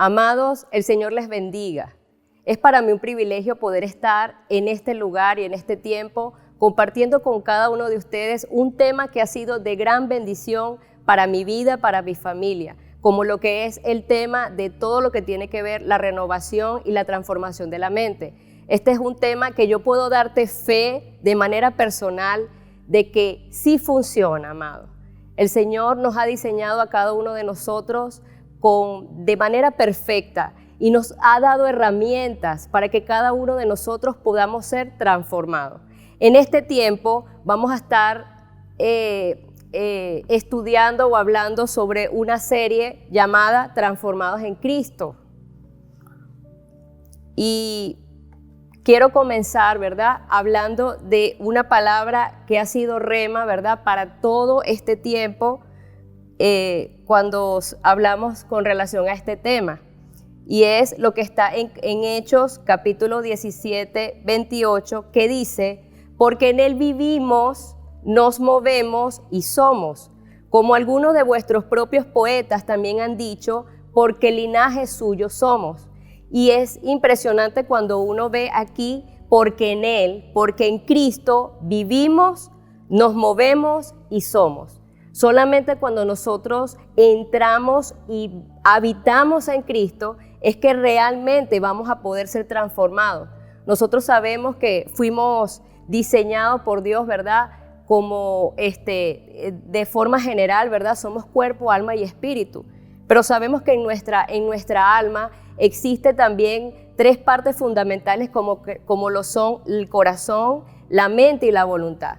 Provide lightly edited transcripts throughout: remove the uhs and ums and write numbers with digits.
Amados, el Señor les bendiga. Es para mí un privilegio poder estar en este lugar y en este tiempo compartiendo con cada uno de ustedes un tema que ha sido de gran bendición para mi vida, para mi familia, como lo que es el tema de todo lo que tiene que ver la renovación y la transformación de la mente. Este es un tema que yo puedo darte fe de manera personal de que sí funciona, amado. El Señor nos ha diseñado a cada uno de nosotros de manera perfecta y nos ha dado herramientas para que cada uno de nosotros podamos ser transformados. En este tiempo vamos a estar estudiando o hablando sobre una serie llamada Transformados en Cristo. Y quiero comenzar, ¿verdad?, hablando de una palabra que ha sido rema, ¿verdad?, para todo este tiempo cuando hablamos con relación a este tema. Y es lo que está en Hechos, capítulo 17, 28, que dice: porque en Él vivimos, nos movemos y somos, como algunos de vuestros propios poetas también han dicho, porque linaje suyo somos. Y es impresionante cuando uno ve aquí, porque en Él, porque en Cristo vivimos, nos movemos y somos. Solamente cuando nosotros entramos y habitamos en Cristo es que realmente vamos a poder ser transformados. Nosotros sabemos que fuimos diseñados por Dios, ¿verdad?, como de forma general, ¿verdad?, somos cuerpo, alma y espíritu. Pero sabemos que en nuestra alma existe también tres partes fundamentales como lo son el corazón, la mente y la voluntad.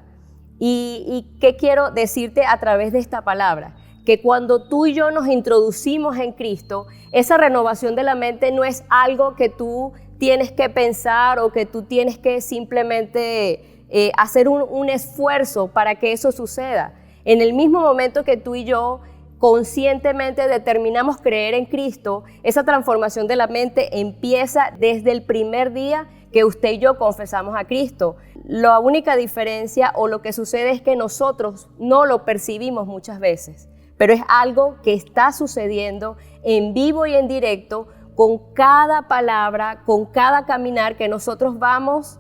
¿Y qué quiero decirte a través de esta palabra? Que cuando tú y yo nos introducimos en Cristo, esa renovación de la mente no es algo que tú tienes que pensar o que tú tienes que simplemente hacer un esfuerzo para que eso suceda. En el mismo momento que tú y yo conscientemente determinamos creer en Cristo, esa transformación de la mente empieza desde el primer día que usted y yo confesamos a Cristo. La única diferencia o lo que sucede es que nosotros no lo percibimos muchas veces, pero es algo que está sucediendo en vivo y en directo con cada palabra, con cada caminar que nosotros vamos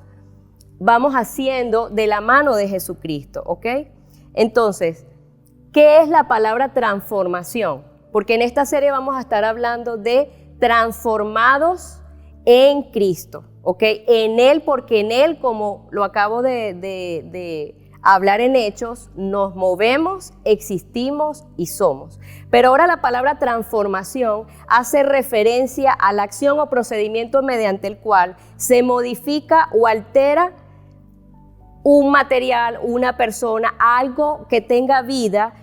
haciendo de la mano de Jesucristo, ¿ok? Entonces, ¿qué es la palabra transformación? Porque en esta serie vamos a estar hablando de transformados en Cristo, ¿ok? En Él, porque en Él, como lo acabo de hablar en Hechos, nos movemos, existimos y somos. Pero ahora la palabra transformación hace referencia a la acción o procedimiento mediante el cual se modifica o altera un material, una persona, algo que tenga vida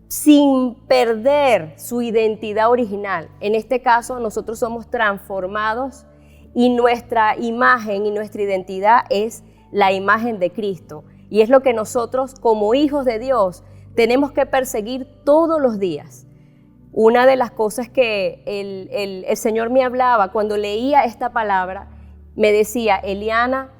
sin perder su identidad original. En este caso, nosotros somos transformados y nuestra imagen y nuestra identidad es la imagen de Cristo. Y es lo que nosotros, como hijos de Dios, tenemos que perseguir todos los días. Una de las cosas que el Señor me hablaba cuando leía esta palabra, me decía: Eliana,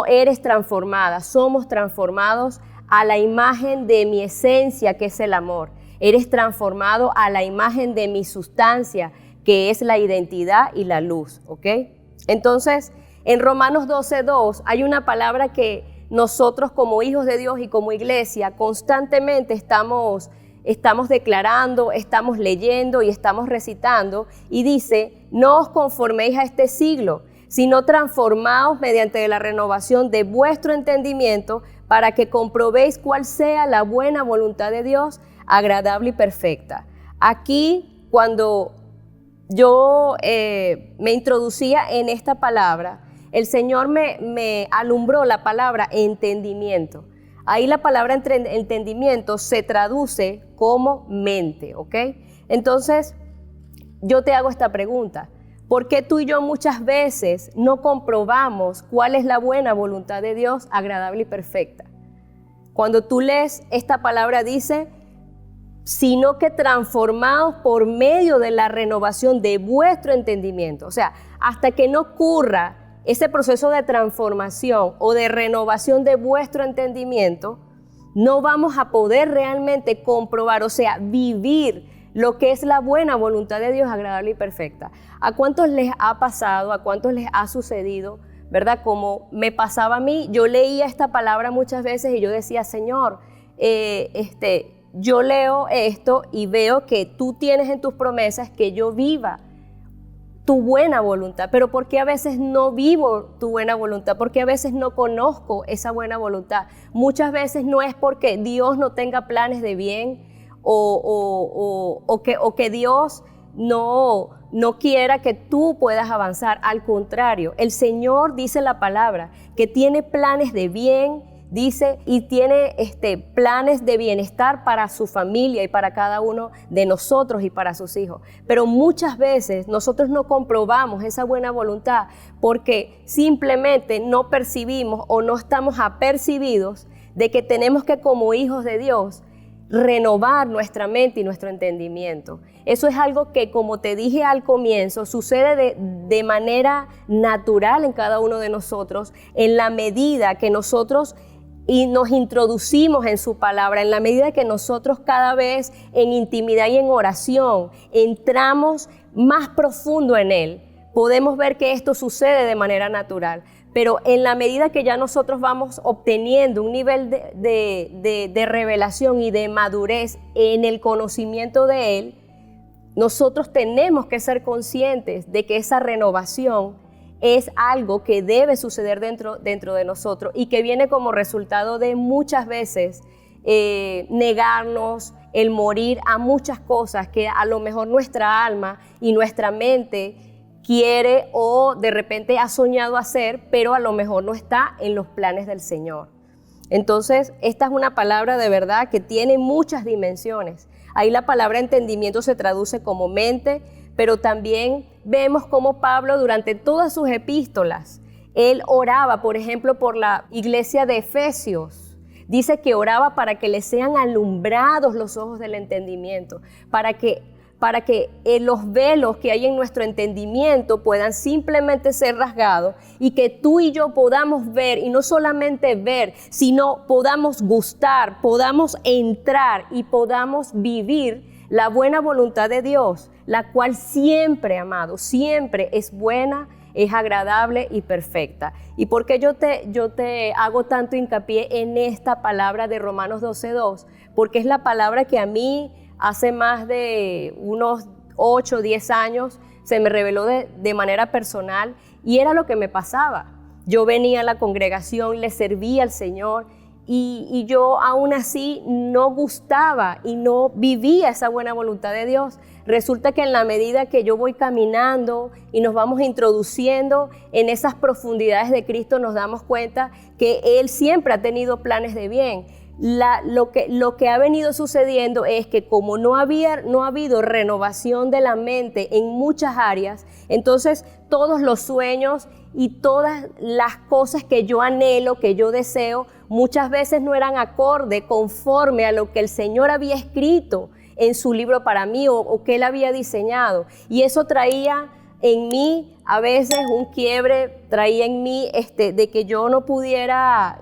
eres transformada, somos transformados a la imagen de mi esencia, que es el amor. Eres transformado a la imagen de mi sustancia, que es la identidad y la luz, ¿ok? Entonces, en Romanos 12:2 hay una palabra que nosotros como hijos de Dios y como iglesia constantemente estamos declarando, estamos leyendo y estamos recitando, y dice: no os conforméis a este siglo, sino transformaos mediante la renovación de vuestro entendimiento, para que comprobéis cuál sea la buena voluntad de Dios, agradable y perfecta. Aquí, cuando yo me introducía en esta palabra, el Señor me alumbró la palabra entendimiento. Ahí la palabra entendimiento se traduce como mente, ¿ok? Entonces, yo te hago esta pregunta: ¿por qué tú y yo muchas veces no comprobamos cuál es la buena voluntad de Dios, agradable y perfecta? Cuando tú lees esta palabra dice: sino que transformados por medio de la renovación de vuestro entendimiento. O sea, hasta que no ocurra ese proceso de transformación o de renovación de vuestro entendimiento, no vamos a poder realmente comprobar, o sea, vivir lo que es la buena voluntad de Dios, agradable y perfecta. ¿A cuántos les ha pasado, a cuántos les ha sucedido, verdad? Como me pasaba a mí, yo leía esta palabra muchas veces y yo decía, Señor, yo leo esto y veo que tú tienes en tus promesas que yo viva tu buena voluntad, pero ¿por qué a veces no vivo tu buena voluntad? ¿Por qué a veces no conozco esa buena voluntad? Muchas veces no es porque Dios no tenga planes de bien o que Dios no quiera que tú puedas avanzar. Al contrario, el Señor dice la palabra que tiene planes de bien, dice, y tiene planes de bienestar para su familia y para cada uno de nosotros y para sus hijos. Pero muchas veces nosotros no comprobamos esa buena voluntad porque simplemente no percibimos o no estamos apercibidos de que tenemos que, como hijos de Dios, renovar nuestra mente y nuestro entendimiento. Eso es algo que, como te dije al comienzo, sucede de manera natural en cada uno de nosotros en la medida que nosotros nos introducimos en su palabra, en la medida que nosotros cada vez en intimidad y en oración entramos más profundo en Él. Podemos ver que esto sucede de manera natural, pero en la medida que ya nosotros vamos obteniendo un nivel de revelación y de madurez en el conocimiento de Él, nosotros tenemos que ser conscientes de que esa renovación es algo que debe suceder dentro de nosotros y que viene como resultado de muchas veces negarnos, el morir a muchas cosas que a lo mejor nuestra alma y nuestra mente quiere o de repente ha soñado hacer, pero a lo mejor no está en los planes del Señor. Entonces, esta es una palabra de verdad que tiene muchas dimensiones. Ahí la palabra entendimiento se traduce como mente, pero también vemos cómo Pablo durante todas sus epístolas, él oraba, por ejemplo, por la iglesia de Efesios. Dice que oraba para que le sean alumbrados los ojos del entendimiento, para que los velos que hay en nuestro entendimiento puedan simplemente ser rasgados y que tú y yo podamos ver, y no solamente ver, sino podamos gustar, podamos entrar y podamos vivir la buena voluntad de Dios, la cual siempre, amado, siempre es buena, es agradable y perfecta. ¿Y por qué yo te hago tanto hincapié en esta palabra de Romanos 12:2? Porque es la palabra que a mí hace más de unos 8 o 10 años se me reveló de manera personal y era lo que me pasaba. Yo venía a la congregación, le servía al Señor y yo aún así no gustaba y no vivía esa buena voluntad de Dios. Resulta que en la medida que yo voy caminando y nos vamos introduciendo en esas profundidades de Cristo, nos damos cuenta que Él siempre ha tenido planes de bien. Lo que ha venido sucediendo es que como no ha habido renovación de la mente en muchas áreas, entonces todos los sueños y todas las cosas que yo anhelo, que yo deseo, muchas veces no eran acorde, conforme a lo que el Señor había escrito en su libro para mí o que Él había diseñado. Y eso traía en mí a veces un quiebre, traía en mí de que yo no pudiera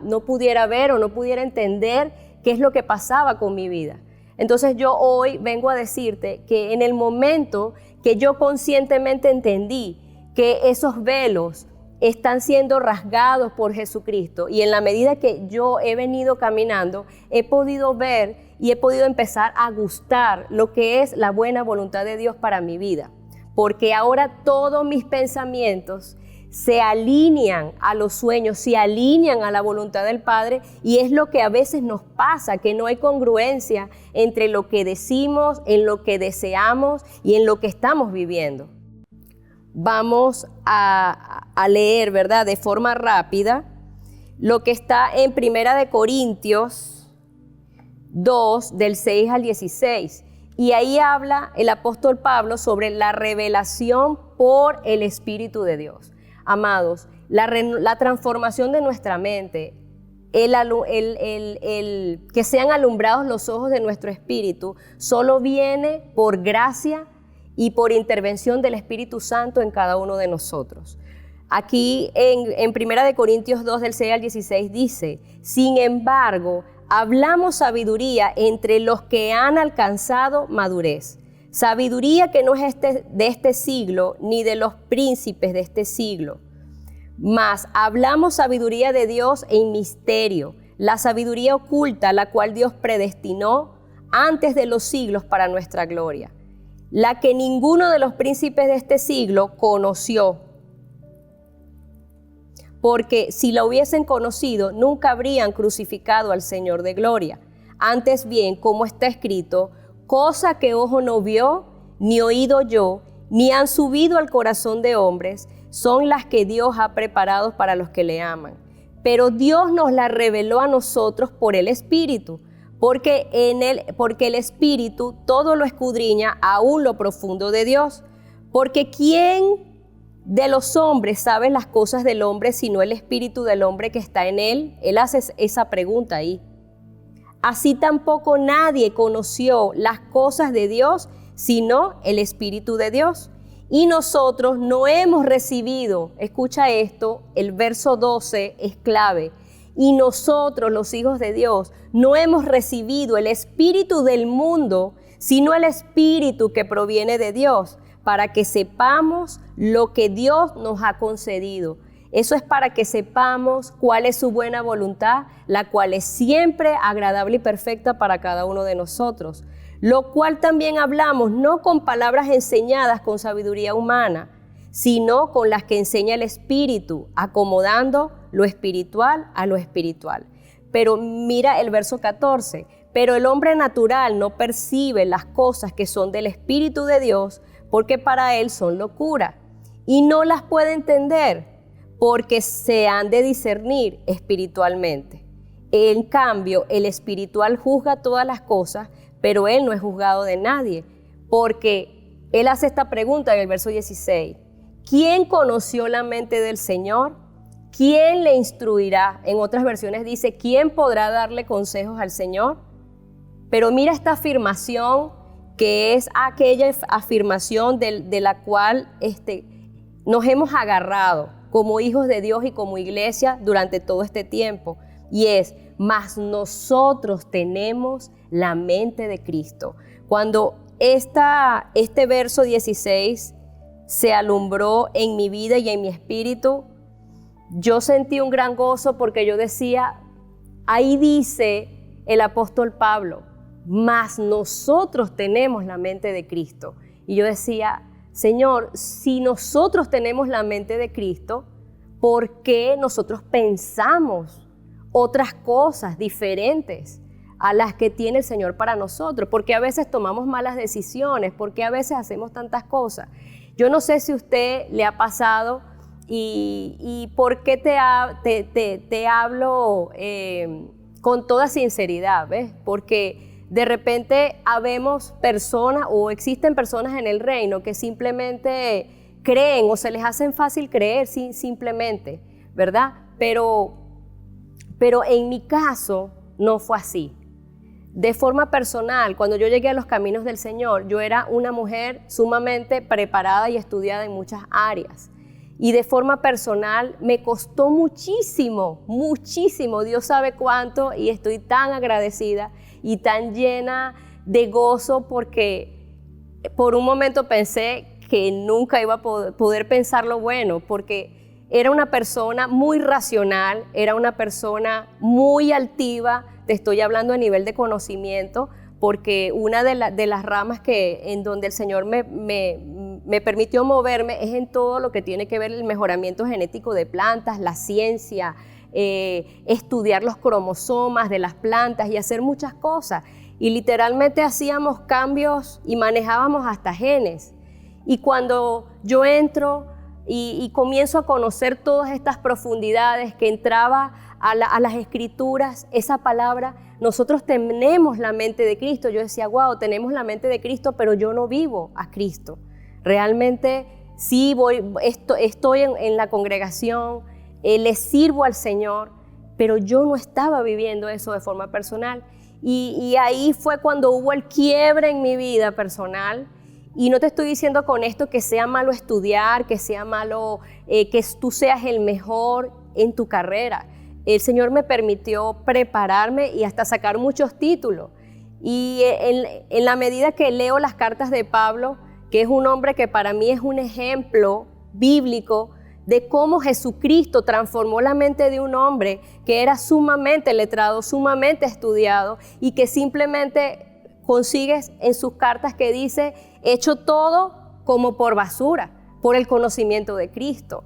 ver o no pudiera entender qué es lo que pasaba con mi vida. Entonces yo hoy vengo a decirte que en el momento que yo conscientemente entendí que esos velos están siendo rasgados por Jesucristo y en la medida que yo he venido caminando, he podido ver y he podido empezar a gustar lo que es la buena voluntad de Dios para mi vida. Porque ahora todos mis pensamientos se alinean a los sueños, se alinean a la voluntad del Padre y es lo que a veces nos pasa, que no hay congruencia entre lo que decimos, en lo que deseamos y en lo que estamos viviendo. Vamos a leer, ¿verdad?, de forma rápida lo que está en Primera de Corintios 2, del 6 al 16. Y ahí habla el apóstol Pablo sobre la revelación por el Espíritu de Dios. Amados, la transformación de nuestra mente, el que sean alumbrados los ojos de nuestro espíritu, solo viene por gracia y por intervención del Espíritu Santo en cada uno de nosotros. Aquí en 1 Corintios 2, del 6 al 16 dice: sin embargo, hablamos sabiduría entre los que han alcanzado madurez, Sabiduría que no es de este siglo, ni de los príncipes de este siglo. Mas hablamos sabiduría de Dios en misterio, la sabiduría oculta, la cual Dios predestinó antes de los siglos para nuestra gloria, la que ninguno de los príncipes de este siglo conoció. Porque si la hubiesen conocido, nunca habrían crucificado al Señor de gloria. Antes bien, como está escrito, cosa que ojo no vio, ni oído yo, ni han subido al corazón de hombres, son las que Dios ha preparado para los que le aman. Pero Dios nos la reveló a nosotros por el Espíritu, porque el Espíritu todo lo escudriña, aún lo profundo de Dios. Porque ¿quién de los hombres sabe las cosas del hombre sino el Espíritu del hombre que está en él? Él hace esa pregunta ahí. Así tampoco nadie conoció las cosas de Dios sino el Espíritu de Dios. Y nosotros no hemos recibido, escucha esto, el verso 12 es clave. Y nosotros, los hijos de Dios, no hemos recibido el espíritu del mundo, sino el Espíritu que proviene de Dios, para que sepamos lo que Dios nos ha concedido. Eso es para que sepamos cuál es su buena voluntad, la cual es siempre agradable y perfecta para cada uno de nosotros. Lo cual también hablamos no con palabras enseñadas con sabiduría humana, sino con las que enseña el Espíritu, acomodando lo espiritual a lo espiritual. Pero mira el verso 14, pero el hombre natural no percibe las cosas que son del Espíritu de Dios, porque para él son locura, y no las puede entender, porque se han de discernir espiritualmente. En cambio, el espiritual juzga todas las cosas, pero él no es juzgado de nadie, porque él hace esta pregunta en el verso 16. ¿Quién conoció la mente del Señor? ¿Quién le instruirá? En otras versiones dice, ¿quién podrá darle consejos al Señor? Pero mira esta afirmación, que es aquella afirmación de la cual nos hemos agarrado como hijos de Dios y como iglesia durante todo este tiempo. Y es, mas nosotros tenemos la mente de Cristo. Cuando este verso 16 se alumbró en mi vida y en mi espíritu, yo sentí un gran gozo porque yo decía, ahí dice el apóstol Pablo, mas nosotros tenemos la mente de Cristo. Y yo decía, Señor, si nosotros tenemos la mente de Cristo, ¿por qué nosotros pensamos otras cosas diferentes a las que tiene el Señor para nosotros? Porque a veces tomamos malas decisiones, porque a veces hacemos tantas cosas. Yo no sé si a usted le ha pasado y por qué te hablo con toda sinceridad, ¿ves? Porque de repente habemos personas o existen personas en el reino que simplemente creen o se les hace fácil creer simplemente, ¿verdad? Pero en mi caso no fue así. De forma personal, cuando yo llegué a los caminos del Señor, yo era una mujer sumamente preparada y estudiada en muchas áreas. Y de forma personal me costó muchísimo, muchísimo, Dios sabe cuánto, y estoy tan agradecida y tan llena de gozo porque por un momento pensé que nunca iba a poder pensar lo bueno, porque era una persona muy racional, era una persona muy altiva. Te estoy hablando a nivel de conocimiento, porque una de las ramas en donde el Señor me permitió moverme es en todo lo que tiene que ver el mejoramiento genético de plantas, la ciencia, estudiar los cromosomas de las plantas y hacer muchas cosas. Y literalmente hacíamos cambios y manejábamos hasta genes. Y cuando yo entro y comienzo a conocer todas estas profundidades, que entraba a las escrituras, esa palabra, nosotros tenemos la mente de Cristo. Yo decía, wow, tenemos la mente de Cristo, pero yo no vivo a Cristo. Realmente sí estoy en la congregación, le sirvo al Señor, pero yo no estaba viviendo eso de forma personal. Y ahí fue cuando hubo el quiebre en mi vida personal. Y no te estoy diciendo con esto que sea malo estudiar, que sea malo que tú seas el mejor en tu carrera. El Señor me permitió prepararme y hasta sacar muchos títulos. Y en la medida que leo las cartas de Pablo, que es un hombre que para mí es un ejemplo bíblico de cómo Jesucristo transformó la mente de un hombre que era sumamente letrado, sumamente estudiado y que simplemente consigues en sus cartas que dice, hecho todo como por basura, por el conocimiento de Cristo.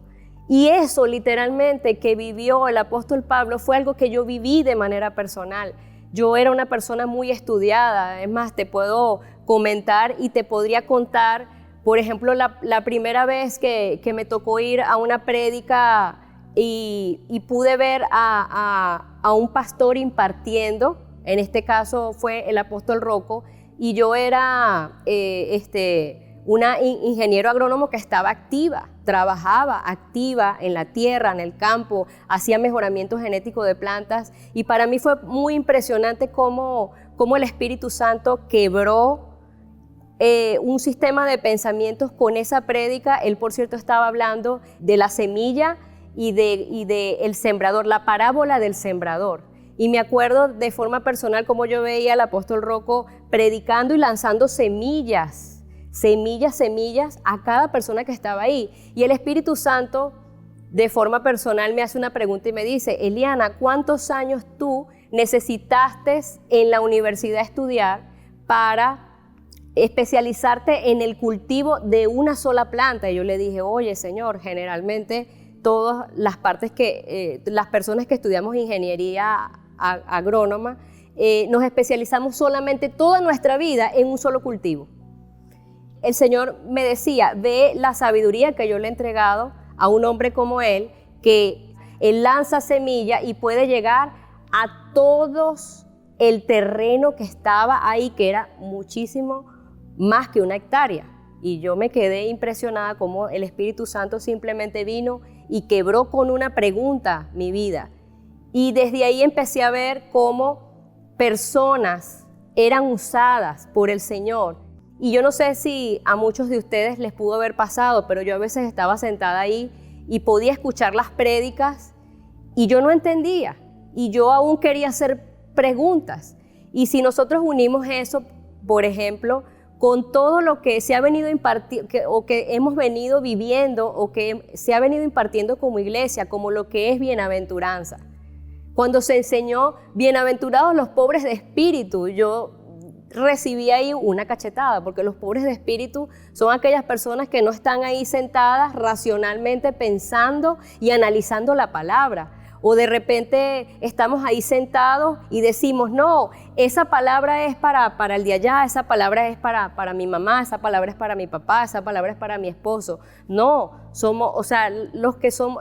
Y eso literalmente que vivió el apóstol Pablo fue algo que yo viví de manera personal. Yo era una persona muy estudiada, es más, te puedo comentar y te podría contar, por ejemplo, la primera vez que me tocó ir a una prédica y pude ver a un pastor impartiendo, en este caso fue el apóstol Rocco, y yo era una ingeniero agrónomo que estaba activa, trabajaba activa en la tierra, en el campo, hacía mejoramiento genético de plantas y para mí fue muy impresionante cómo el Espíritu Santo quebró un sistema de pensamientos con esa prédica. Él, por cierto, estaba hablando de la semilla y de el sembrador, la parábola del sembrador. Y me acuerdo de forma personal cómo yo veía al apóstol Rocco predicando y lanzando semillas a cada persona que estaba ahí. Y el Espíritu Santo, de forma personal, me hace una pregunta y me dice, Eliana, ¿cuántos años tú necesitaste en la universidad estudiar para especializarte en el cultivo de una sola planta? Y yo le dije, oye, Señor, generalmente todas las personas que estudiamos ingeniería agrónoma, nos especializamos solamente toda nuestra vida en un solo cultivo. El Señor me decía, ve la sabiduría que yo le he entregado a un hombre como él, que él lanza semilla y puede llegar a todos el terreno que estaba ahí, que era muchísimo más que una hectárea. Y yo me quedé impresionada cómo el Espíritu Santo simplemente vino y quebró con una pregunta mi vida. Y desde ahí empecé a ver cómo personas eran usadas por el Señor. Y yo no sé si a muchos de ustedes les pudo haber pasado, pero yo a veces estaba sentada ahí y podía escuchar las prédicas y yo no entendía y yo aún quería hacer preguntas. Y si nosotros unimos eso, por ejemplo, con todo lo que se ha venido impartiendo o que hemos venido viviendo o que se ha venido impartiendo como iglesia, como lo que es bienaventuranza. Cuando se enseñó bienaventurados los pobres de espíritu, yo recibí ahí una cachetada, porque los pobres de espíritu son aquellas personas que no están ahí sentadas racionalmente pensando y analizando la palabra. O de repente estamos ahí sentados y decimos, no, esa palabra es para el de allá, esa palabra es para mi mamá, esa palabra es para mi papá, esa palabra es para mi esposo. No,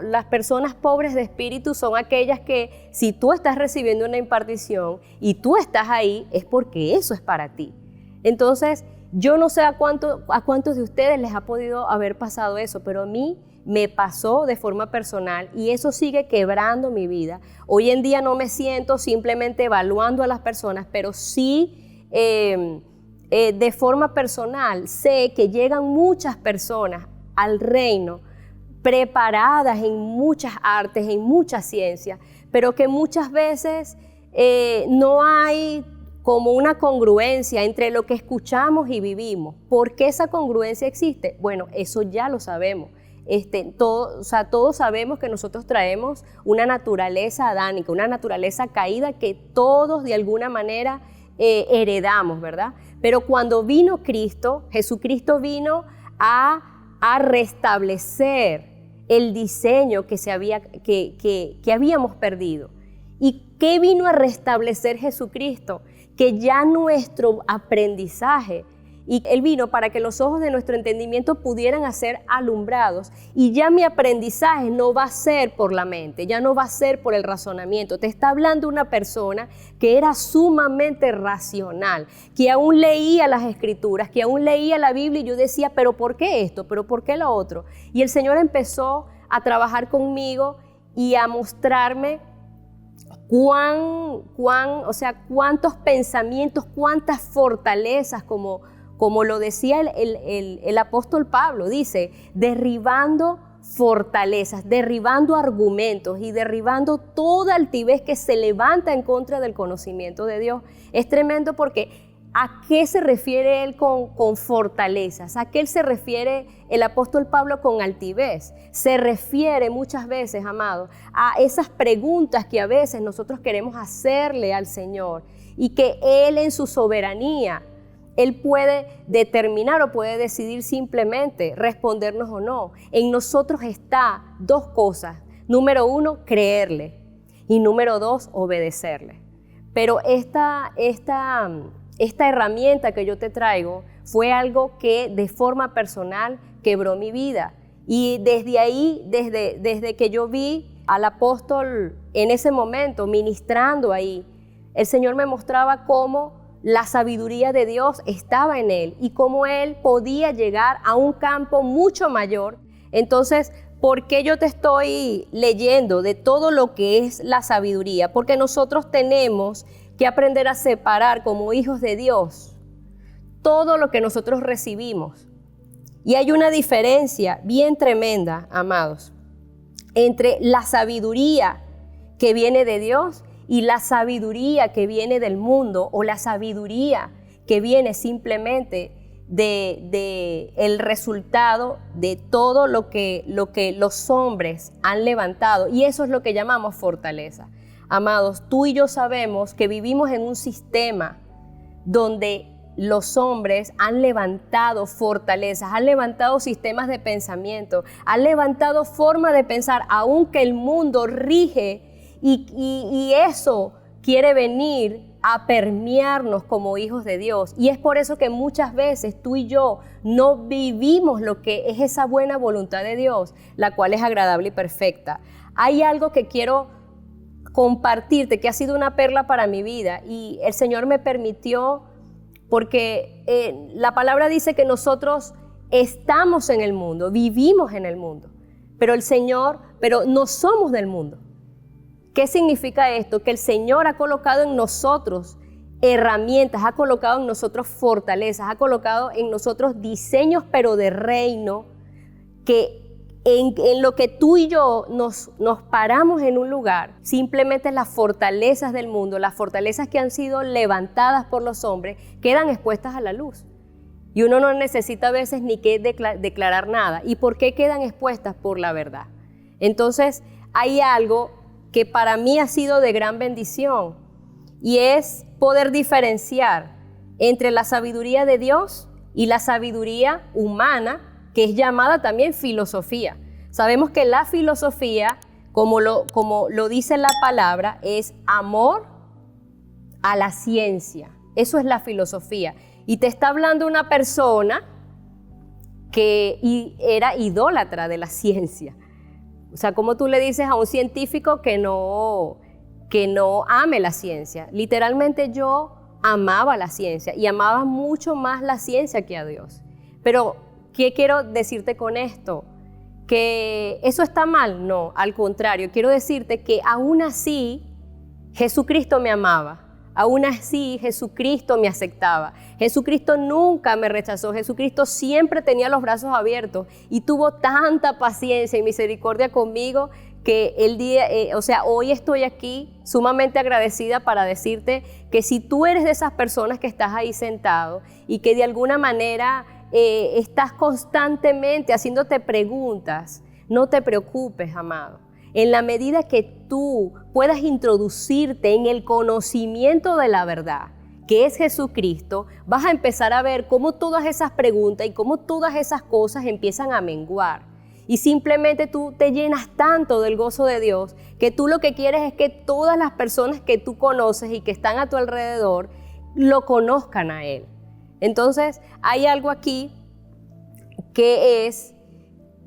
las personas pobres de espíritu son aquellas que si tú estás recibiendo una impartición y tú estás ahí, es porque eso es para ti. Entonces, yo no sé a cuántos de ustedes les ha podido haber pasado eso, pero a mí me pasó de forma personal y eso sigue quebrando mi vida. Hoy en día no me siento simplemente evaluando a las personas, pero sí de forma personal sé que llegan muchas personas al reino preparadas en muchas artes, en muchas ciencias, pero que muchas veces no hay como una congruencia entre lo que escuchamos y vivimos. ¿Por qué esa congruencia existe? Bueno, eso ya lo sabemos. Todos sabemos que nosotros traemos una naturaleza adánica, una naturaleza caída que todos de alguna manera heredamos, ¿verdad? Pero cuando vino Cristo, Jesucristo vino a restablecer el diseño que habíamos perdido. ¿Y qué vino a restablecer Jesucristo? Que ya nuestro aprendizaje, y Él vino para que los ojos de nuestro entendimiento pudieran ser alumbrados. Y ya mi aprendizaje no va a ser por la mente, ya no va a ser por el razonamiento. Te está hablando una persona que era sumamente racional, que aún leía las Escrituras, que aún leía la Biblia y yo decía, ¿pero por qué esto? ¿Pero por qué lo otro? Y el Señor empezó a trabajar conmigo y a mostrarme cuántos pensamientos, cuántas fortalezas, como lo decía el apóstol Pablo, dice, derribando fortalezas, derribando argumentos y derribando toda altivez que se levanta en contra del conocimiento de Dios. Es tremendo porque ¿A qué se refiere él con fortalezas? ¿A qué él se refiere el apóstol Pablo con altivez? Se refiere muchas veces, amados, a esas preguntas que a veces nosotros queremos hacerle al Señor y que Él en su soberanía, Él puede determinar o puede decidir simplemente respondernos o no. En nosotros está dos cosas. Número uno, creerle. Y número dos, obedecerle. Pero esta herramienta que yo te traigo fue algo que de forma personal quebró mi vida. Y desde ahí, desde que yo vi al apóstol en ese momento ministrando ahí, el Señor me mostraba cómo la sabiduría de Dios estaba en él y cómo él podía llegar a un campo mucho mayor. Entonces, ¿por qué yo te estoy leyendo de todo lo que es la sabiduría? Porque nosotros tenemos que aprender a separar como hijos de Dios todo lo que nosotros recibimos. Y hay una diferencia bien tremenda, amados, entre la sabiduría que viene de Dios y la sabiduría que viene del mundo, o la sabiduría que viene simplemente de el resultado de todo lo que los hombres han levantado. Y eso es lo que llamamos fortaleza. Amados, tú y yo sabemos que vivimos en un sistema donde los hombres han levantado fortalezas, han levantado sistemas de pensamiento, han levantado forma de pensar, aunque el mundo rige y eso quiere venir a permearnos como hijos de Dios. Y es por eso que muchas veces tú y yo no vivimos lo que es esa buena voluntad de Dios, la cual es agradable y perfecta. Hay algo que quiero compartirte que ha sido una perla para mi vida y el Señor me permitió, porque la palabra dice que nosotros estamos en el mundo, vivimos en el mundo, pero no somos del mundo. ¿Qué significa esto? Que el Señor ha colocado en nosotros herramientas, ha colocado en nosotros fortalezas, ha colocado en nosotros diseños, pero de reino, que en lo que tú y yo nos paramos en un lugar, simplemente las fortalezas del mundo, las fortalezas que han sido levantadas por los hombres, quedan expuestas a la luz. Y uno no necesita a veces ni que declarar nada. ¿Y por qué quedan expuestas? Por la verdad. Entonces, hay algo que para mí ha sido de gran bendición y es poder diferenciar entre la sabiduría de Dios y la sabiduría humana, que es llamada también filosofía. Sabemos que la filosofía, como lo dice la palabra, es amor a la ciencia. Eso es la filosofía. Y te está hablando una persona que era idólatra de la ciencia. O sea, ¿cómo tú le dices a un científico que no ame la ciencia? Literalmente yo amaba la ciencia y amaba mucho más la ciencia que a Dios. Pero, ¿qué quiero decirte con esto? ¿Que eso está mal? No, al contrario. Quiero decirte que aún así Jesucristo me amaba. Aún así Jesucristo me aceptaba. Jesucristo nunca me rechazó. Jesucristo siempre tenía los brazos abiertos y tuvo tanta paciencia y misericordia conmigo que hoy estoy aquí sumamente agradecida para decirte que si tú eres de esas personas que estás ahí sentado y que de alguna manera estás constantemente haciéndote preguntas, no te preocupes, amado. En la medida que tú puedas introducirte en el conocimiento de la verdad, que es Jesucristo, vas a empezar a ver cómo todas esas preguntas y cómo todas esas cosas empiezan a menguar. Y simplemente tú te llenas tanto del gozo de Dios que tú lo que quieres es que todas las personas que tú conoces y que están a tu alrededor lo conozcan a Él. Entonces, hay algo aquí que es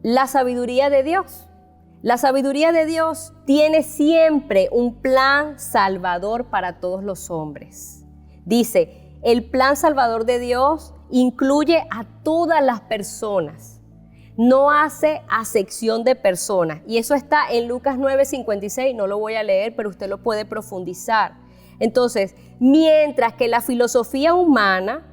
la sabiduría de Dios. La sabiduría de Dios tiene siempre un plan salvador para todos los hombres. Dice, el plan salvador de Dios incluye a todas las personas. No hace acepción de personas. Y eso está en Lucas 9:56, no lo voy a leer, pero usted lo puede profundizar. Entonces, mientras que la filosofía humana,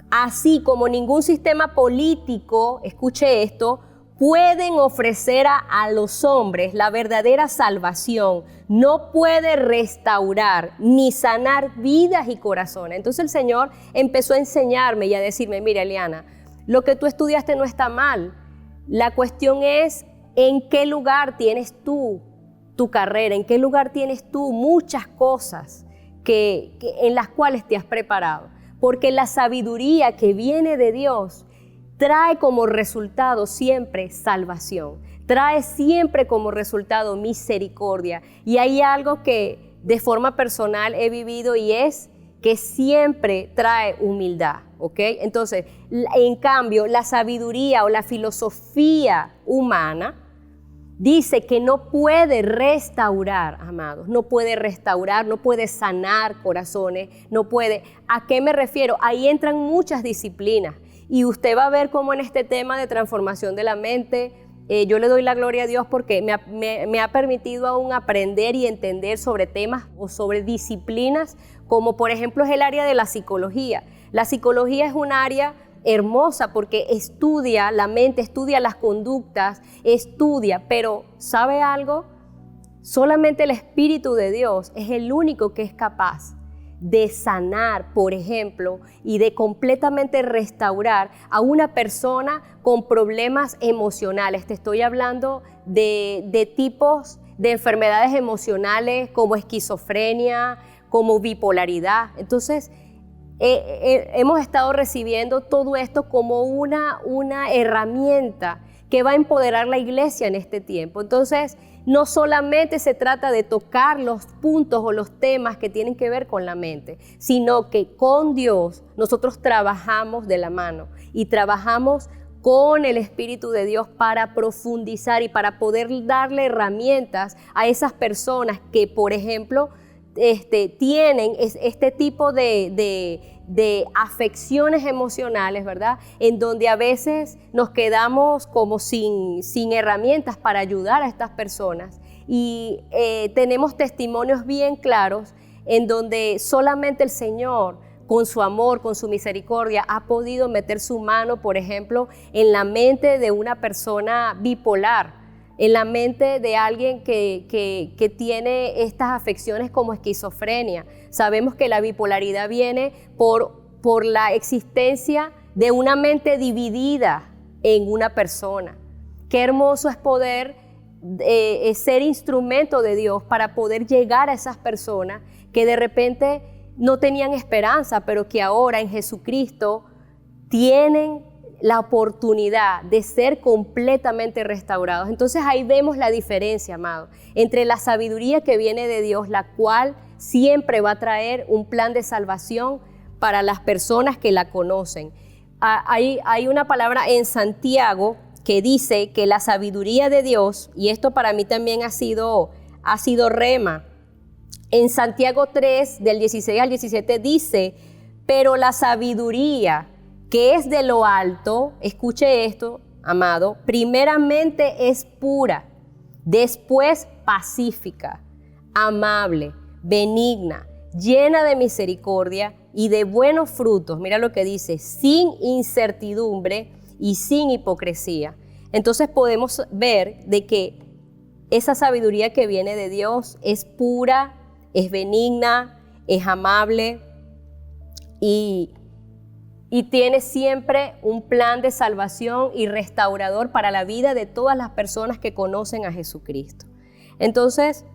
así como ningún sistema político, escuche esto, pueden ofrecer a los hombres la verdadera salvación, no puede restaurar ni sanar vidas y corazones. Entonces el Señor empezó a enseñarme y a decirme, mira, Eliana, lo que tú estudiaste no está mal. La cuestión es en qué lugar tienes tú tu carrera, en qué lugar tienes tú muchas cosas en las cuales te has preparado. Porque la sabiduría que viene de Dios trae como resultado siempre salvación, trae siempre como resultado misericordia. Y hay algo que de forma personal he vivido y es que siempre trae humildad, ¿ok? Entonces, en cambio, la sabiduría o la filosofía humana dice que no puede restaurar, amados, no puede restaurar, no puede sanar corazones, no puede. ¿A qué me refiero? Ahí entran muchas disciplinas. Y usted va a ver cómo en este tema de transformación de la mente, yo le doy la gloria a Dios porque me ha permitido aún aprender y entender sobre temas o sobre disciplinas, como por ejemplo es el área de la psicología. La psicología es un área hermosa porque estudia la mente, estudia las conductas, pero ¿sabe algo? Solamente el Espíritu de Dios es el único que es capaz de sanar, por ejemplo, y de completamente restaurar a una persona con problemas emocionales. Te estoy hablando de tipos de enfermedades emocionales como esquizofrenia, como bipolaridad. Entonces, hemos estado recibiendo todo esto como una herramienta que va a empoderar la iglesia en este tiempo. Entonces, no solamente se trata de tocar los puntos o los temas que tienen que ver con la mente, sino que con Dios nosotros trabajamos de la mano y trabajamos con el Espíritu de Dios para profundizar y para poder darle herramientas a esas personas que, por ejemplo, tienen este tipo de afecciones emocionales, ¿verdad? En donde a veces nos quedamos como sin herramientas para ayudar a estas personas. Y tenemos testimonios bien claros en donde solamente el Señor, con su amor, con su misericordia, ha podido meter su mano, por ejemplo, en la mente de una persona bipolar, en la mente de alguien que tiene estas afecciones como esquizofrenia. Sabemos que la bipolaridad viene por la existencia de una mente dividida en una persona. Qué hermoso es poder ser instrumento de Dios para poder llegar a esas personas que de repente no tenían esperanza, pero que ahora en Jesucristo tienen la oportunidad de ser completamente restaurados. Entonces ahí vemos la diferencia, amado, entre la sabiduría que viene de Dios, la cual siempre va a traer un plan de salvación para las personas que la conocen. Hay una palabra en Santiago que dice que la sabiduría de Dios, y esto para mí también ha sido rema, en Santiago 3, del 16 al 17 dice, pero la sabiduría que es de lo alto, escuche esto, amado, primeramente es pura, después pacífica, amable, benigna, llena de misericordia y de buenos frutos. Mira lo que dice, sin incertidumbre y sin hipocresía. Entonces podemos ver de que esa sabiduría que viene de Dios es pura, es benigna, es amable y tiene siempre un plan de salvación y restaurador para la vida de todas las personas que conocen a Jesucristo. Entonces,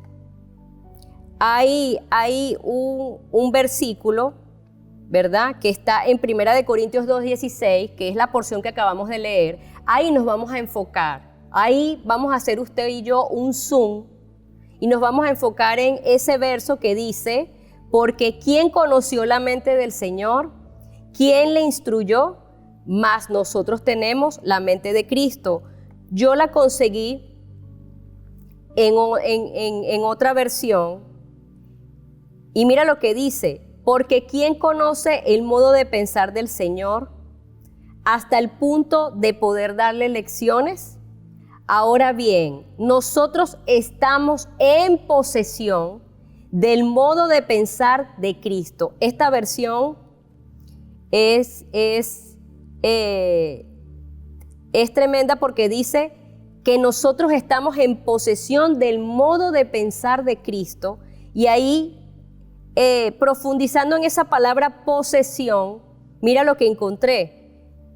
hay un versículo, ¿verdad?, que está en 1 Corintios 2:16, que es la porción que acabamos de leer. Ahí nos vamos a enfocar. Ahí vamos a hacer usted y yo un zoom y nos vamos a enfocar en ese verso que dice, porque ¿quién conoció la mente del Señor? ¿Quién le instruyó? Mas nosotros tenemos la mente de Cristo. Yo la conseguí en otra versión. Y mira lo que dice, porque ¿quién conoce el modo de pensar del Señor hasta el punto de poder darle lecciones? Ahora bien, nosotros estamos en posesión del modo de pensar de Cristo. Esta versión es tremenda porque dice que nosotros estamos en posesión del modo de pensar de Cristo, y ahí profundizando en esa palabra posesión, mira lo que encontré.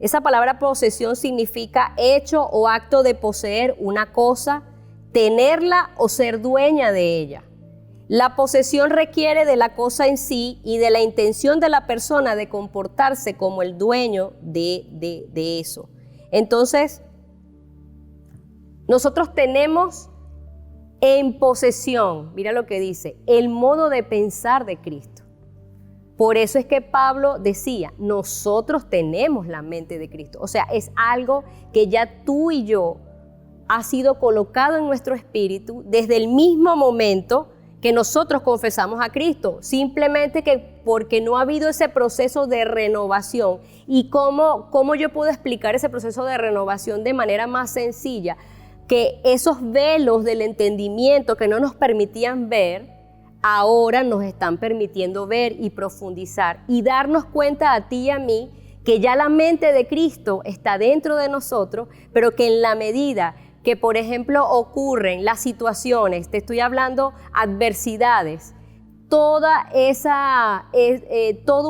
Esa palabra posesión significa hecho o acto de poseer una cosa, tenerla o ser dueña de ella. La posesión requiere de la cosa en sí y de la intención de la persona de comportarse como el dueño de eso. Entonces, nosotros tenemos en posesión, mira lo que dice, el modo de pensar de Cristo. Por eso es que Pablo decía, nosotros tenemos la mente de Cristo. O sea, es algo que ya tú y yo ha sido colocado en nuestro espíritu desde el mismo momento que nosotros confesamos a Cristo. Simplemente que porque no ha habido ese proceso de renovación. ¿Y cómo yo puedo explicar ese proceso de renovación de manera más sencilla? Que esos velos del entendimiento que no nos permitían ver, ahora nos están permitiendo ver y profundizar y darnos cuenta a ti y a mí que ya la mente de Cristo está dentro de nosotros, pero que en la medida que, por ejemplo, ocurren las situaciones, te estoy hablando adversidades, todo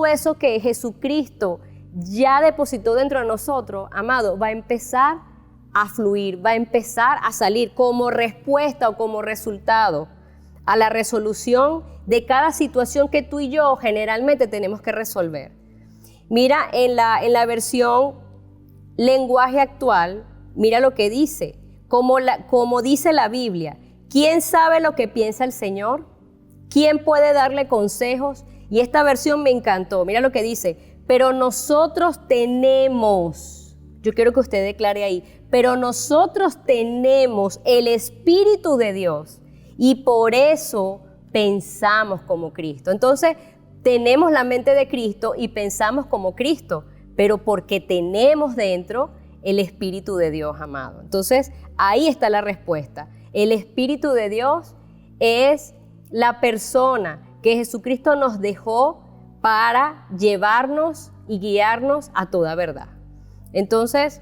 eso que Jesucristo ya depositó dentro de nosotros, amado, va a empezar a fluir, va a empezar a salir como respuesta o como resultado a la resolución de cada situación que tú y yo generalmente tenemos que resolver. Mira, en la versión lenguaje actual, mira lo que dice, como dice la Biblia, ¿quién sabe lo que piensa el Señor? ¿Quién puede darle consejos? Y esta versión me encantó, mira lo que dice, pero nosotros tenemos, yo quiero que usted declare ahí, pero nosotros tenemos el Espíritu de Dios y por eso pensamos como Cristo. Entonces, tenemos la mente de Cristo y pensamos como Cristo, pero porque tenemos dentro el Espíritu de Dios, amado. Entonces, ahí está la respuesta. El Espíritu de Dios es la persona que Jesucristo nos dejó para llevarnos y guiarnos a toda verdad. Entonces,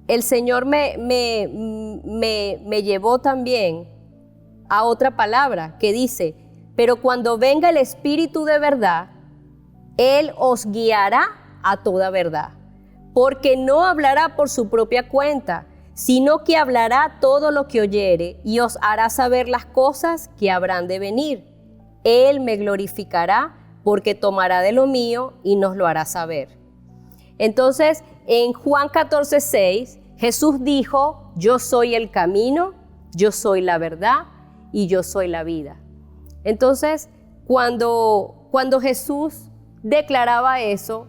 el Señor me llevó también a otra palabra que dice, pero cuando venga el Espíritu de verdad, Él os guiará a toda verdad, porque no hablará por su propia cuenta, sino que hablará todo lo que oyere y os hará saber las cosas que habrán de venir. Él me glorificará porque tomará de lo mío y nos lo hará saber. Entonces, en Juan 14:6, Jesús dijo, yo soy el camino, yo soy la verdad y yo soy la vida. Entonces, cuando Jesús declaraba eso,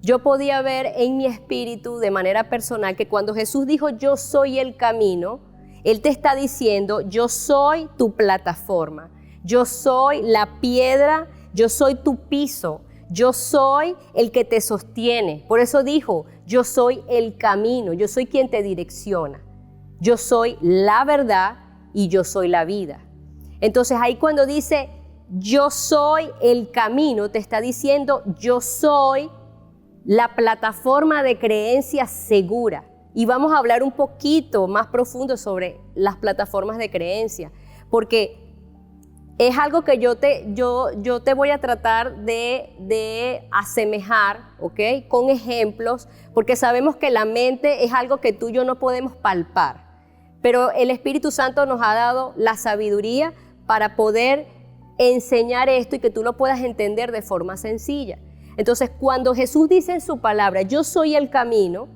yo podía ver en mi espíritu de manera personal que cuando Jesús dijo, yo soy el camino, Él te está diciendo, yo soy tu plataforma, yo soy la piedra, yo soy tu piso, yo soy el que te sostiene. Por eso dijo, yo soy el camino, yo soy quien te direcciona. Yo soy la verdad y yo soy la vida. Entonces ahí cuando dice, yo soy el camino, te está diciendo, yo soy la plataforma de creencia segura. Y vamos a hablar un poquito más profundo sobre las plataformas de creencia, porque es algo que yo te voy a tratar de asemejar, ¿ok? Con ejemplos, porque sabemos que la mente es algo que tú y yo no podemos palpar. Pero el Espíritu Santo nos ha dado la sabiduría para poder enseñar esto y que tú lo puedas entender de forma sencilla. Entonces, cuando Jesús dice en su palabra, yo soy el camino,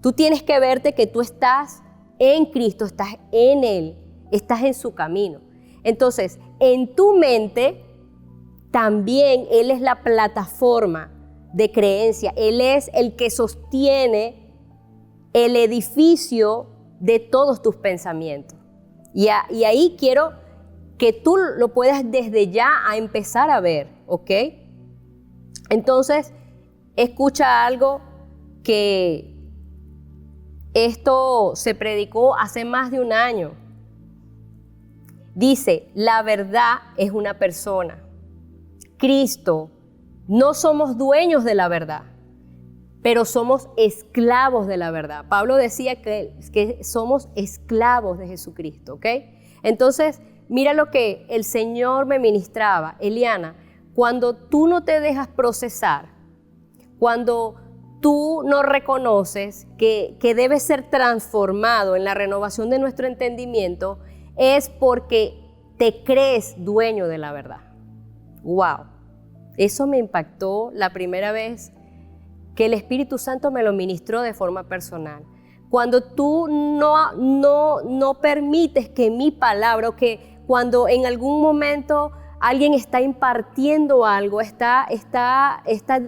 tú tienes que verte que tú estás en Cristo, estás en Él, estás en su camino. Entonces, en tu mente también Él es la plataforma de creencia. Él es el que sostiene el edificio de todos tus pensamientos. Y ahí quiero que tú lo puedas desde ya a empezar a ver, ¿ok? Entonces, escucha algo que esto se predicó hace más de un año. Dice, la verdad es una persona. Cristo, no somos dueños de la verdad. pero somos esclavos de la verdad. Pablo decía que somos esclavos de Jesucristo, ¿ok? Entonces, mira lo que el Señor me ministraba. Eliana, cuando tú no te dejas procesar, cuando tú no reconoces que debes ser transformado en la renovación de nuestro entendimiento, es porque te crees dueño de la verdad. ¡Wow! Eso me impactó la primera vez que el Espíritu Santo me lo ministró de forma personal. Cuando tú no permites que mi palabra, o que cuando en algún momento alguien está impartiendo algo, está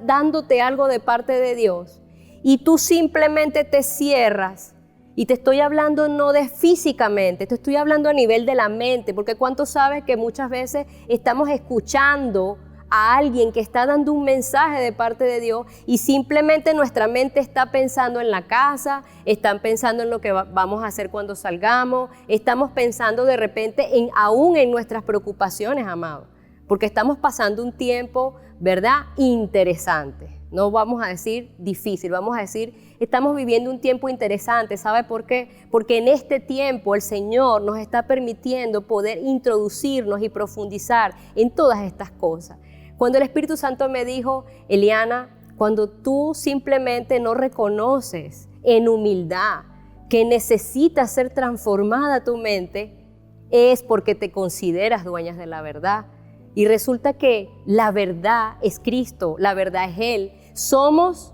dándote algo de parte de Dios, y tú simplemente te cierras, y te estoy hablando no de físicamente, te estoy hablando a nivel de la mente, porque ¿cuánto sabes que muchas veces estamos escuchando a alguien que está dando un mensaje de parte de Dios y simplemente nuestra mente está pensando en la casa, están pensando en lo que vamos a hacer cuando salgamos, estamos pensando de repente aún en nuestras preocupaciones, amados, porque estamos pasando un tiempo, ¿verdad?, interesante. No vamos a decir difícil, vamos a decir, estamos viviendo un tiempo interesante. ¿Sabe por qué? Porque en este tiempo el Señor nos está permitiendo poder introducirnos y profundizar en todas estas cosas. Cuando el Espíritu Santo me dijo, Eliana, cuando tú simplemente no reconoces en humildad que necesitas ser transformada tu mente, es porque te consideras dueñas de la verdad. Y resulta que la verdad es Cristo, la verdad es Él. Somos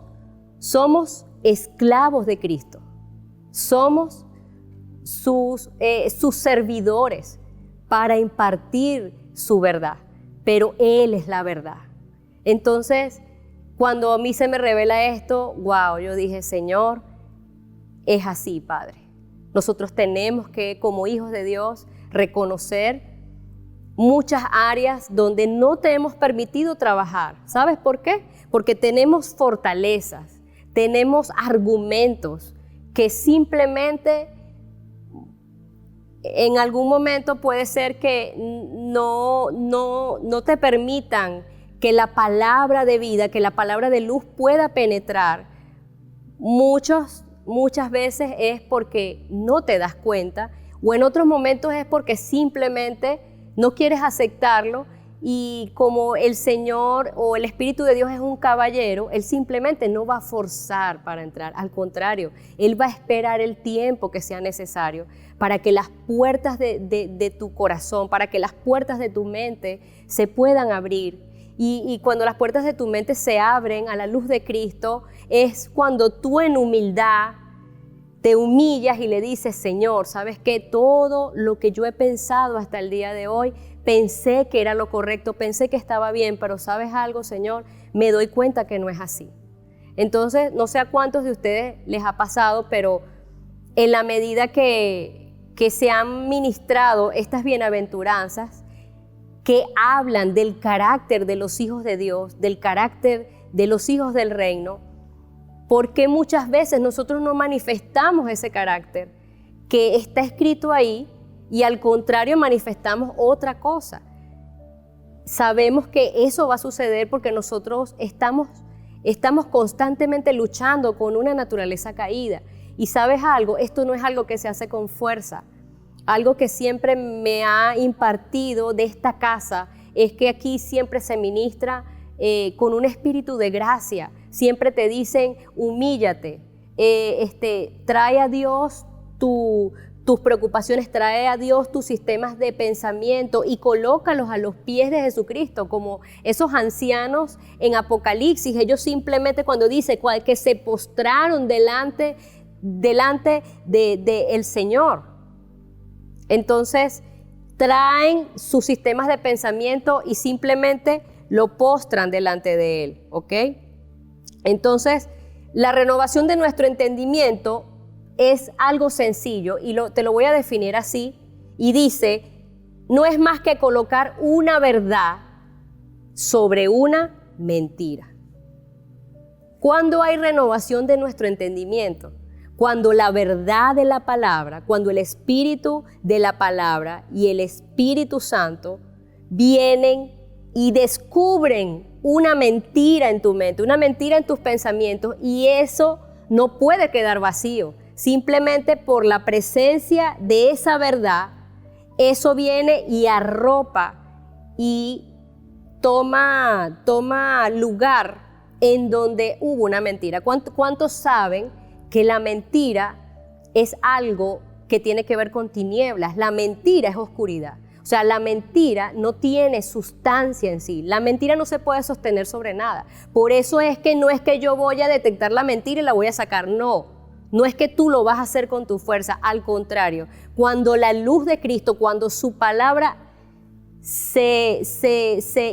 esclavos de Cristo, somos sus servidores para impartir su verdad, pero Él es la verdad. Entonces, cuando a mí se me revela esto, wow, yo dije, Señor, es así, Padre. Nosotros tenemos que, como hijos de Dios, reconocer muchas áreas donde no te hemos permitido trabajar. ¿Sabes por qué? Porque tenemos fortalezas, tenemos argumentos que simplemente en algún momento puede ser que no te permitan que la palabra de vida, que la palabra de luz pueda penetrar. Muchas veces es porque no te das cuenta, o en otros momentos es porque simplemente no quieres aceptarlo, y como el Señor o el Espíritu de Dios es un caballero, Él simplemente no va a forzar para entrar. Al contrario, Él va a esperar el tiempo que sea necesario para que las puertas de tu corazón, para que las puertas de tu mente se puedan abrir. Y cuando las puertas de tu mente se abren a la luz de Cristo, es cuando tú en humildad te humillas y le dices, Señor, ¿sabes qué? Todo lo que yo he pensado hasta el día de hoy, pensé que era lo correcto, pensé que estaba bien, pero ¿sabes algo, Señor? Me doy cuenta que no es así. Entonces, no sé a cuántos de ustedes les ha pasado, pero en la medida que se han ministrado estas bienaventuranzas que hablan del carácter de los hijos de Dios, del carácter de los hijos del reino, ¿por qué muchas veces nosotros no manifestamos ese carácter que está escrito ahí y al contrario manifestamos otra cosa? Sabemos que eso va a suceder porque nosotros estamos constantemente luchando con una naturaleza caída. Y ¿sabes algo? Esto no es algo que se hace con fuerza. Algo que siempre me ha impartido de esta casa es que aquí siempre se ministra con un espíritu de gracia. Siempre te dicen, humíllate, trae a Dios tus preocupaciones, trae a Dios tus sistemas de pensamiento y colócalos a los pies de Jesucristo, como esos ancianos en Apocalipsis. Ellos simplemente cuando dice que se postraron delante del Señor. Entonces traen sus sistemas de pensamiento y simplemente lo postran delante de Él, ¿ok? Entonces, la renovación de nuestro entendimiento es algo sencillo y te lo voy a definir así, y dice, no es más que colocar una verdad sobre una mentira. ¿Cuándo hay renovación de nuestro entendimiento? Cuando la verdad de la palabra, cuando el Espíritu de la palabra y el Espíritu Santo vienen y descubren una mentira en tu mente, una mentira en tus pensamientos, y eso no puede quedar vacío. Simplemente por la presencia de esa verdad, eso viene y arropa y toma lugar en donde hubo una mentira. ¿Cuántos saben que la mentira es algo que tiene que ver con tinieblas? La mentira es oscuridad. O sea, la mentira no tiene sustancia en sí. La mentira no se puede sostener sobre nada. Por eso es que no es que yo voy a detectar la mentira y la voy a sacar. No es que tú lo vas a hacer con tu fuerza. Al contrario, cuando la luz de Cristo, cuando su palabra se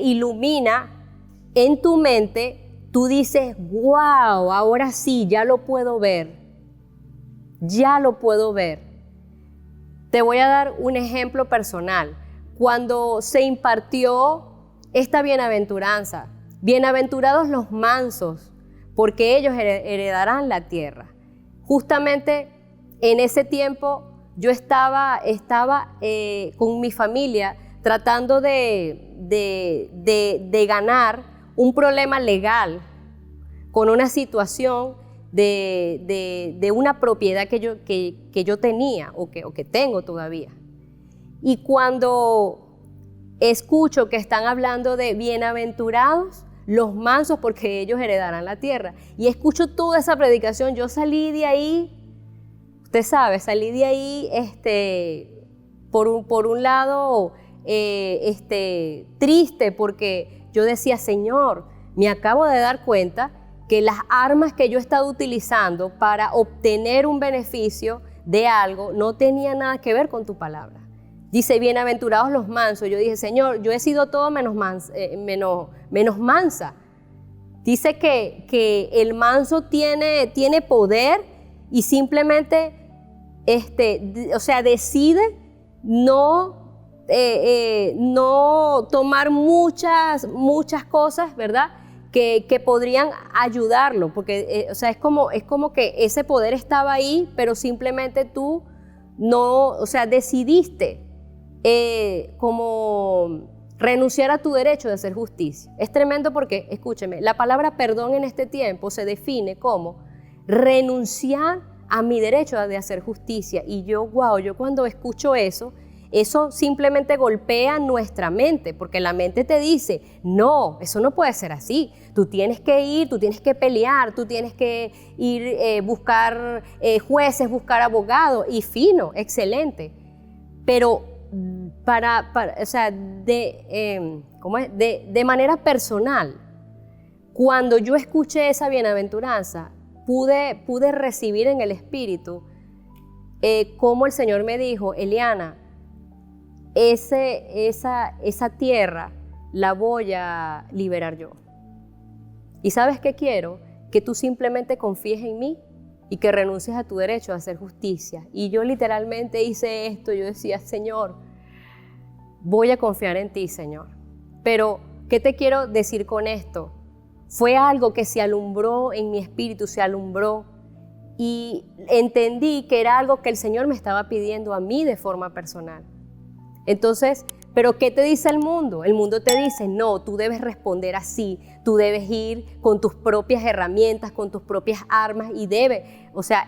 ilumina en tu mente, tú dices, wow, ahora sí, ya lo puedo ver. Ya lo puedo ver. Te voy a dar un ejemplo personal. Cuando se impartió esta bienaventuranza, bienaventurados los mansos, porque ellos heredarán la tierra. Justamente en ese tiempo yo estaba con mi familia tratando de ganar un problema legal con una situación de una propiedad que yo tenía o que tengo todavía. Y cuando escucho que están hablando de bienaventurados los mansos porque ellos heredarán la tierra, y escucho toda esa predicación, yo salí de ahí, usted sabe, salí de ahí por un lado triste, porque yo decía, Señor, me acabo de dar cuenta que las armas que yo he estado utilizando para obtener un beneficio de algo no tenían nada que ver con tu palabra. Dice, bienaventurados los mansos. Yo dije, Señor, yo he sido todo menos mansa. Dice que el manso tiene poder y simplemente decide no tomar muchas cosas, ¿verdad?, que podrían ayudarlo, porque es como que ese poder estaba ahí, pero simplemente tú decidiste como renunciar a tu derecho de hacer justicia. Es tremendo porque, escúcheme, la palabra perdón en este tiempo se define como renunciar a mi derecho de hacer justicia. Y yo cuando escucho eso simplemente golpea nuestra mente, porque la mente te dice, no, eso no puede ser así. Tú tienes que ir, tú tienes que pelear, tú tienes que ir buscar jueces, buscar abogados, y fino, excelente. Pero de manera personal, cuando yo escuché esa bienaventuranza, pude recibir en el espíritu como el Señor me dijo, Eliana, esa tierra la voy a liberar yo. ¿Y sabes qué quiero? Que tú simplemente confíes en mí y que renuncies a tu derecho a hacer justicia. Y yo literalmente hice esto. Yo decía, Señor, voy a confiar en ti, Señor. Pero, ¿qué te quiero decir con esto? Fue algo que se alumbró en mi espíritu, se alumbró, y entendí que era algo que el Señor me estaba pidiendo a mí de forma personal. Entonces, ¿pero qué te dice el mundo? El mundo te dice, no, tú debes responder así, tú debes ir con tus propias herramientas, con tus propias armas, y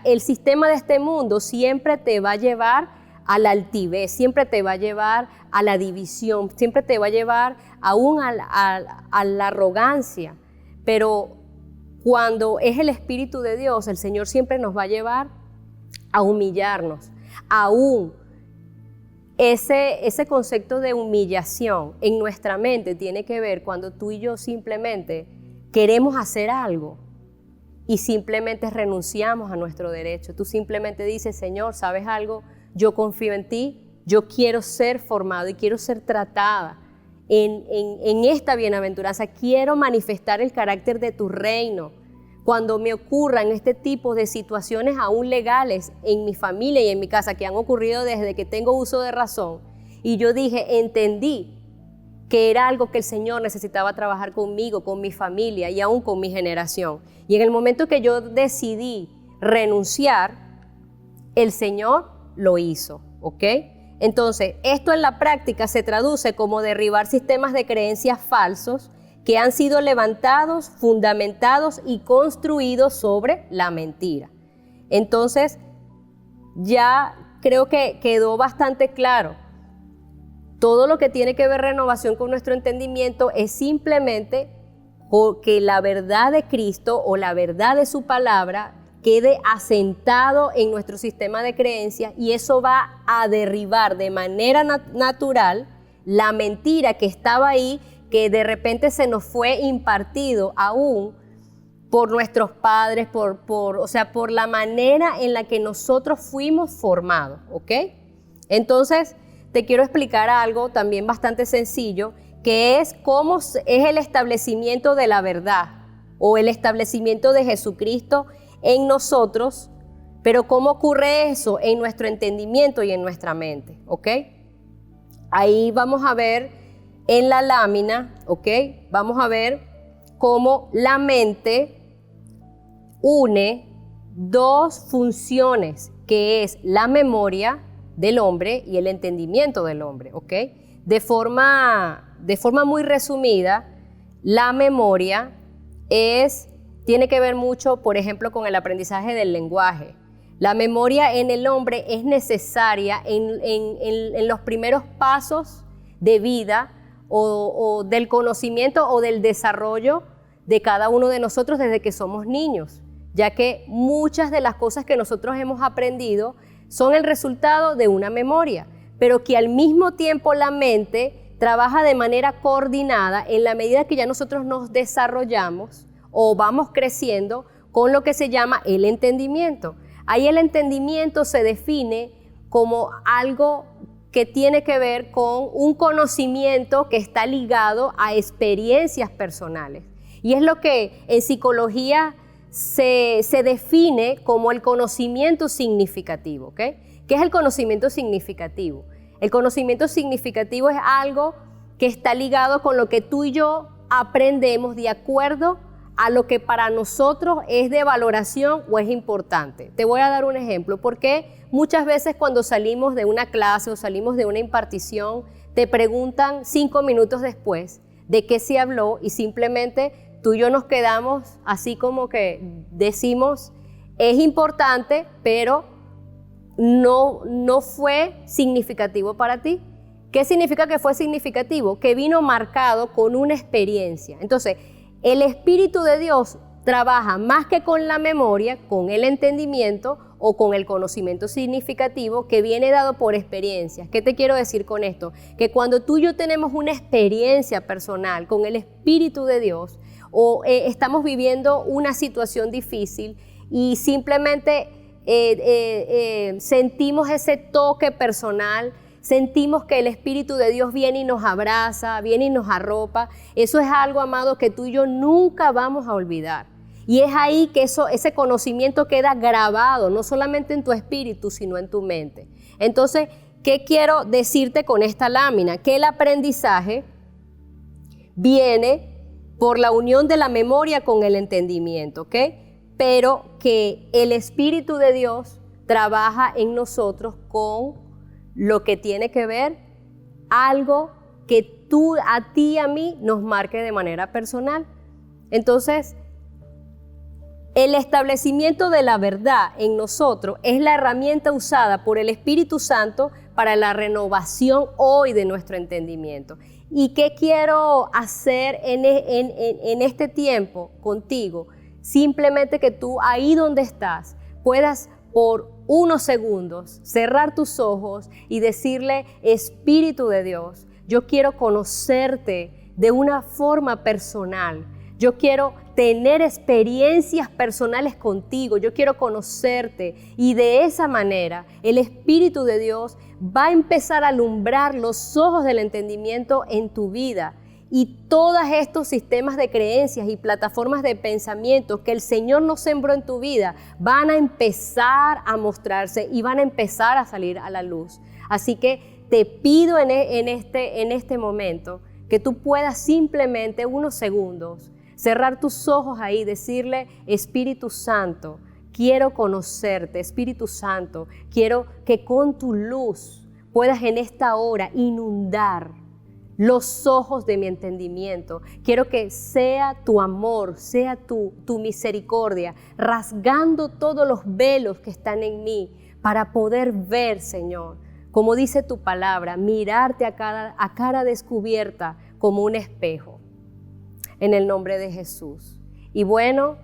el sistema de este mundo siempre te va a llevar a la altivez, siempre te va a llevar a la división, siempre te va a llevar aún a la arrogancia. Pero cuando es el Espíritu de Dios, el Señor siempre nos va a llevar a humillarnos, aún. Ese concepto de humillación en nuestra mente tiene que ver cuando tú y yo simplemente queremos hacer algo y simplemente renunciamos a nuestro derecho. Tú simplemente dices, Señor, ¿sabes algo? Yo confío en ti, yo quiero ser formado y quiero ser tratada en esta bienaventuranza. Quiero manifestar el carácter de tu reino. Cuando me ocurran este tipo de situaciones aún legales en mi familia y en mi casa, que han ocurrido desde que tengo uso de razón, y yo entendí que era algo que el Señor necesitaba trabajar conmigo, con mi familia y aún con mi generación. Y en el momento que yo decidí renunciar, el Señor lo hizo, ¿ok? Entonces, esto en la práctica se traduce como derribar sistemas de creencias falsos que han sido levantados, fundamentados y construidos sobre la mentira. Entonces, ya creo que quedó bastante claro. Todo lo que tiene que ver renovación con nuestro entendimiento es simplemente que la verdad de Cristo o la verdad de su palabra quede asentado en nuestro sistema de creencias, y eso va a derribar de manera natural la mentira que estaba ahí, que de repente se nos fue impartido aún por nuestros padres, por la manera en la que nosotros fuimos formados, ¿ok? Entonces, te quiero explicar algo también bastante sencillo, que es cómo es el establecimiento de la verdad o el establecimiento de Jesucristo en nosotros, pero cómo ocurre eso en nuestro entendimiento y en nuestra mente, ¿ok? Ahí vamos a ver en la lámina, ¿ok? Vamos a ver cómo la mente une dos funciones, que es la memoria del hombre y el entendimiento del hombre, ¿ok? De forma muy resumida, la memoria tiene que ver mucho, por ejemplo, con el aprendizaje del lenguaje. La memoria en el hombre es necesaria en los primeros pasos de vida o del conocimiento o del desarrollo de cada uno de nosotros desde que somos niños, ya que muchas de las cosas que nosotros hemos aprendido son el resultado de una memoria, pero que al mismo tiempo la mente trabaja de manera coordinada en la medida que ya nosotros nos desarrollamos o vamos creciendo con lo que se llama el entendimiento. Ahí el entendimiento se define como algo que tiene que ver con un conocimiento que está ligado a experiencias personales. Y es lo que en psicología se define como el conocimiento significativo, ¿ok? ¿Qué es el conocimiento significativo? El conocimiento significativo es algo que está ligado con lo que tú y yo aprendemos de acuerdo a lo que para nosotros es de valoración o es importante. Te voy a dar un ejemplo, porque muchas veces cuando salimos de una clase o salimos de una impartición, te preguntan 5 minutos después de qué se habló y simplemente tú y yo nos quedamos así como que decimos, es importante, pero no fue significativo para ti. ¿Qué significa que fue significativo? Que vino marcado con una experiencia. Entonces, el Espíritu de Dios trabaja más que con la memoria, con el entendimiento o con el conocimiento significativo que viene dado por experiencias. ¿Qué te quiero decir con esto? Que cuando tú y yo tenemos una experiencia personal con el Espíritu de Dios o estamos viviendo una situación difícil y simplemente sentimos ese toque personal, sentimos que el Espíritu de Dios viene y nos abraza, viene y nos arropa. Eso es algo, amado, que tú y yo nunca vamos a olvidar. Y es ahí que ese conocimiento queda grabado, no solamente en tu espíritu, sino en tu mente. Entonces, ¿qué quiero decirte con esta lámina? Que el aprendizaje viene por la unión de la memoria con el entendimiento, ¿ok? Pero que el Espíritu de Dios trabaja en nosotros con lo que tiene que ver algo que a ti y a mí nos marque de manera personal. Entonces, el establecimiento de la verdad en nosotros es la herramienta usada por el Espíritu Santo para la renovación hoy de nuestro entendimiento. ¿Y qué quiero hacer en este tiempo contigo? Simplemente que tú ahí donde estás puedas por unos segundos cerrar tus ojos y decirle: Espíritu de Dios, yo quiero conocerte de una forma personal. Yo quiero tener experiencias personales contigo, yo quiero conocerte, y de esa manera el Espíritu de Dios va a empezar a alumbrar los ojos del entendimiento en tu vida, y todos estos sistemas de creencias y plataformas de pensamiento que el Señor nos sembró en tu vida van a empezar a mostrarse y van a empezar a salir a la luz. Así que te pido en este momento que tú puedas simplemente unos segundos cerrar tus ojos ahí, decirle: Espíritu Santo, quiero conocerte. Espíritu Santo, quiero que con tu luz puedas en esta hora inundar los ojos de mi entendimiento. Quiero que sea tu amor, sea tu misericordia, rasgando todos los velos que están en mí para poder ver, Señor, como dice tu palabra, mirarte a cara descubierta como un espejo. En el nombre de Jesús. Y bueno,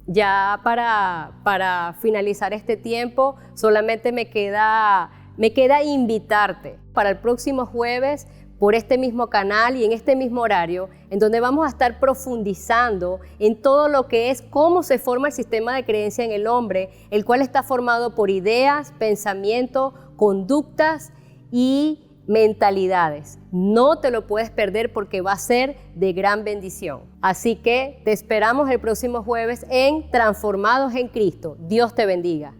ya para finalizar este tiempo, solamente me queda invitarte para el próximo jueves por este mismo canal y en este mismo horario, en donde vamos a estar profundizando en todo lo que es cómo se forma el sistema de creencia en el hombre, el cual está formado por ideas, pensamientos, conductas y mentalidades. No te lo puedes perder porque va a ser de gran bendición. Así que te esperamos el próximo jueves en Transformados en Cristo. Dios te bendiga.